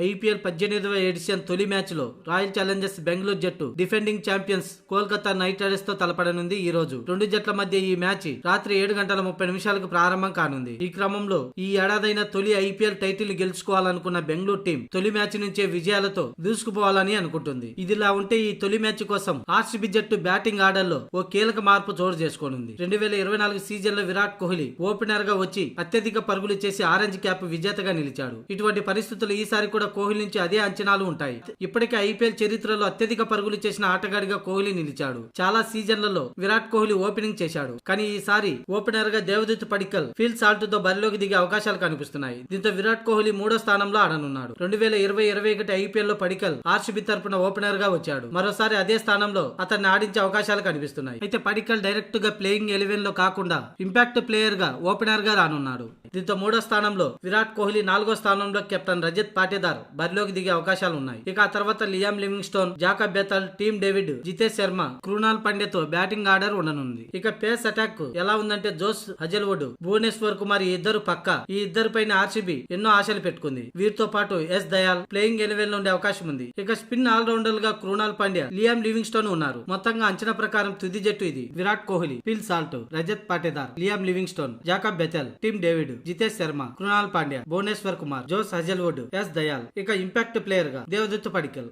IPL 18వ edition తొలి match లో royal Challengers Bengaluru జట్టు defending champions Kolkata night riders తో తలపడనుంది. ఈ రోజు రెండు జట్ల మధ్య ఈ మ్యాచ్ రాత్రి 7:30 ప్రారంభం కానుంది. ఈ క్రమంలో ఈ ఏడాదైన తొలి ఐపీఎల్ టైటిల్ గెలుచుకోవాలనుకున్న బెంగళూరు టీం తొలి మ్యాచ్ నుంచే విజయాలతో దూసుకుపోవాలని అనుకుంటుంది. ఇదిలా ఉంటే ఈ తొలి మ్యాచ్ కోసం ఆర్సీబీ జట్టు బ్యాటింగ్ ఆర్డర్ లో ఓ కీలక మార్పు చోటు చేసుకోనుంది. 2024 సీజన్ లో విరాట్ కోహ్లీ ఓపెనర్ గా వచ్చి అత్యధిక పరుగులు చేసి ఆరెంజ్ క్యాప్ విజేతగా నిలిచాడు. ఇటువంటి పరిస్థితులు ఈసారి కూడా కోహ్లీ నుంచి అదే అంచనాలు ఉంటాయి. ఇప్పటికే ఐపీఎల్ చరిత్రలో అత్యధిక పరుగులు చేసిన ఆటగాడిగా కోహ్లీ నిలిచాడు. చాలా సీజన్లలో విరాట్ కోహ్లీ ఓపెనింగ్ చేశాడు. కానీ ఈసారి ఓపెనర్ గా దేవదత్ పడిక్కల్ ఫీల్డ్ సాల్ట్ తో బరిలోకి దిగే అవకాశాలు కనిపిస్తున్నాయి. దీంతో విరాట్ కోహ్లీ 3వ స్థానంలో ఆడనున్నాడు. 2020-21 ఐపీఎల్ లో పడిక్కల్ ఆర్సీబీ తరపున ఓపెనర్ గా వచ్చాడు. మరోసారి అదే స్థానంలో అతన్ని ఆడించే అవకాశాలు కనిపిస్తున్నాయి. అయితే పడిక్కల్ డైరెక్ట్ గా ప్లేయింగ్ 11 లో కాకుండా ఇంపాక్ట్ ప్లేయర్ గా ఓపెనర్ గా రానున్నాడు. దీంతో 3వ స్థానంలో విరాట్ కోహ్లీ, 4వ స్థానంలో కెప్టెన్ రజత్ పాటిదార్ బరిలోకి దిగే అవకాశాలు ఉన్నాయి. ఇక ఆ తర్వాత Liam Livingstone, Jacob Bethell, Tim David, Jitesh Sharma, Krunal పాండ్యాతో బ్యాటింగ్ ఆర్డర్ ఉండనుంది. ఇక పేస్ అటాక్ ఎలా ఉందంటే జోస్ హజల్వుడ్, భువనేశ్వర్ కుమార్ ఈ ఇద్దరు పక్కా. ఈ ఇద్దరిపైన ఆర్సీబీ ఎన్నో ఆశలు పెట్టుకుంది. వీరితో పాటు ఎస్ దయాల్ ప్లేయింగ్ 11 లో ఉండే అవకాశం ఉంది. ఇక స్పిన్ ఆల్రౌండర్ గా కృణాల్ పాండ్యా, లియామ్ లివింగ్స్టోన్ ఉన్నారు. మొత్తంగా అంచనా ప్రకారం తుది జట్టు ఇది. Virat Kohli, Phil Salt, Rajat Patidar, Liam Livingstone, Jacob Bethell, Tim David, Jitesh Sharma, Krunal Pandya, Bhuvneshwar Kumar, Josh Hazlewood, Yash Dayal. ఇక ఇంపాక్ట్ ప్లేయర్ గా దేవదత్ పడిక్కల్.